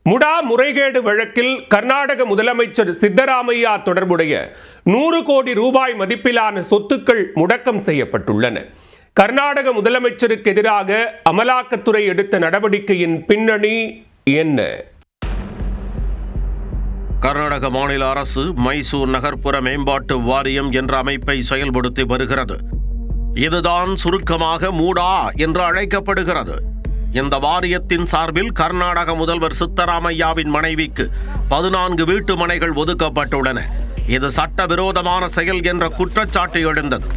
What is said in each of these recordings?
முடா முறைகேடு வழக்கில் கர்நாடக முதலமைச்சர் சித்தராமையா தொடர்புடைய 100 கோடி ரூபாய் மதிப்பிலான சொத்துக்கள் முடக்கம் செய்யப்பட்டுள்ளன. கர்நாடக முதலமைச்சருக்கு எதிராக அமலாக்கத்துறை எடுத்த நடவடிக்கையின் பின்னணி என்ன? கர்நாடக மாநில அரசு மைசூர் நகர்ப்புற மேம்பாட்டு வாரியம் என்ற அமைப்பை செயல்படுத்தி வருகிறது. இதுதான் சுருக்கமாக மூடா என்று அழைக்கப்படுகிறது. இந்த வாரியத்தின் சார்பில் கர்நாடக முதல்வர் சித்தராமையாவின் மனைவிக்கு 14 வீட்டு மனைகள் ஒதுக்கப்பட்டுள்ளன. இது சட்டவிரோதமான செயல் என்ற குற்றச்சாட்டு எழுந்தது.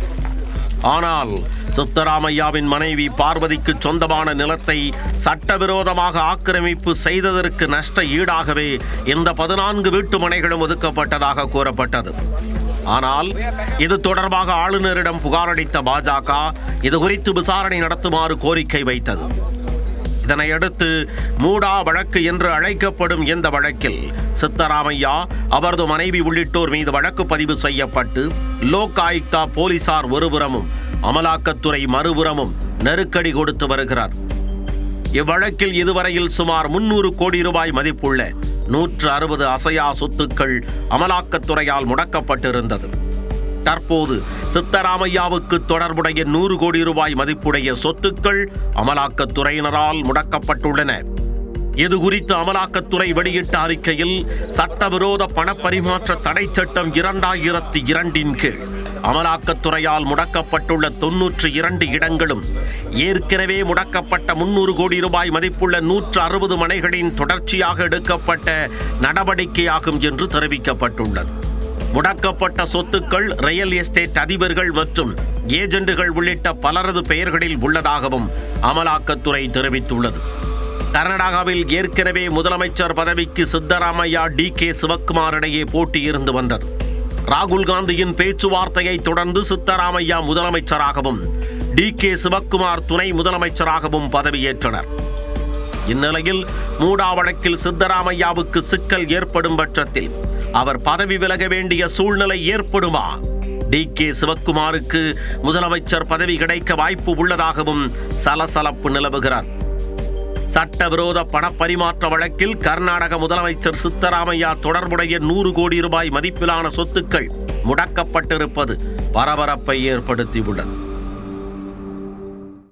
ஆனால் சித்தராமையாவின் மனைவி பார்வதிக்கு சொந்தமான நிலத்தை சட்டவிரோதமாக ஆக்கிரமிப்பு செய்ததற்கு நஷ்ட ஈடாகவே இந்த 14 வீட்டு மனைகளும் ஒதுக்கப்பட்டதாக கூறப்பட்டது. ஆனால் இது தொடர்பாக ஆளுநரிடம் புகாரளித்த பாஜக இது குறித்து விசாரணை நடத்துமாறு கோரிக்கை வைத்தது. இதனையடுத்து மூடா வழக்கு என்று அழைக்கப்படும் இந்த வழக்கில் சித்தராமையா, அவரது மனைவி உள்ளிட்டோர் மீது வழக்கு பதிவு செய்யப்பட்டு லோக் ஆயுக்தா போலீசார் ஒருபுறமும் அமலாக்கத்துறை மறுபுறமும் நெருக்கடி கொடுத்து வருகிறார். இவ்வழக்கில் இதுவரையில் சுமார் 300 கோடி ரூபாய் மதிப்புள்ள 160 அசையா சொத்துக்கள் அமலாக்கத்துறையால் முடக்கப்பட்டிருந்தது. தற்போது சித்தராமையாவுக்கு தொடர்புடைய 100 கோடி ரூபாய் மதிப்புடைய சொத்துக்கள் அமலாக்கத்துறையினரால் முடக்கப்பட்டுள்ளன. இது குறித்து அமலாக்கத்துறை வெளியிட்ட அறிக்கையில் சட்டவிரோத பணப்பரிமாற்ற தடை சட்டம் 2002 கீழ் அமலாக்கத்துறையால் முடக்கப்பட்டுள்ள 92 இடங்களும் ஏற்கனவே முடக்கப்பட்ட 300 கோடி ரூபாய் மதிப்புள்ள 160 மனைகளின் தொடர்ச்சியாக எடுக்கப்பட்ட நடவடிக்கையாகும் என்று தெரிவிக்கப்பட்டுள்ளது. முடக்கப்பட்ட சொத்துக்கள் ரியல் எஸ்டேட் அதிபர்கள் மற்றும் ஏஜெண்டுகள் உள்ளிட்ட பலரது பெயர்களில் உள்ளதாகவும் அமலாக்கத்துறை தெரிவித்துள்ளது. கர்நாடகாவில் ஏற்கனவே முதலமைச்சர் பதவிக்கு சித்தராமையா, DK சிவக்குமார் இடையே போட்டி இருந்து வந்தது. ராகுல் காந்தியின் பேச்சுவார்த்தையை தொடர்ந்து சித்தராமையா முதலமைச்சராகவும் DK சிவக்குமார் துணை முதலமைச்சராகவும் பதவியேற்றனர். இந்நிலையில் மூடா வழக்கில் சித்தராமையாவுக்கு சிக்கல் ஏற்படும் பட்சத்தில் அவர் பதவி விலக வேண்டிய சூழ்நிலை ஏற்படுமா? DK சிவக்குமாருக்கு முதலமைச்சர் பதவி கிடைக்க வாய்ப்பு உள்ளதாகவும் சலசலப்பு நிலவுகிறார். சட்டவிரோத பணப்பரிமாற்ற வழக்கில் கர்நாடக முதலமைச்சர் சித்தராமையா தொடர்புடைய 100 கோடி ரூபாய் மதிப்பிலான சொத்துக்கள் முடக்கப்பட்டிருப்பது பரபரப்பை ஏற்படுத்தியுள்ளது.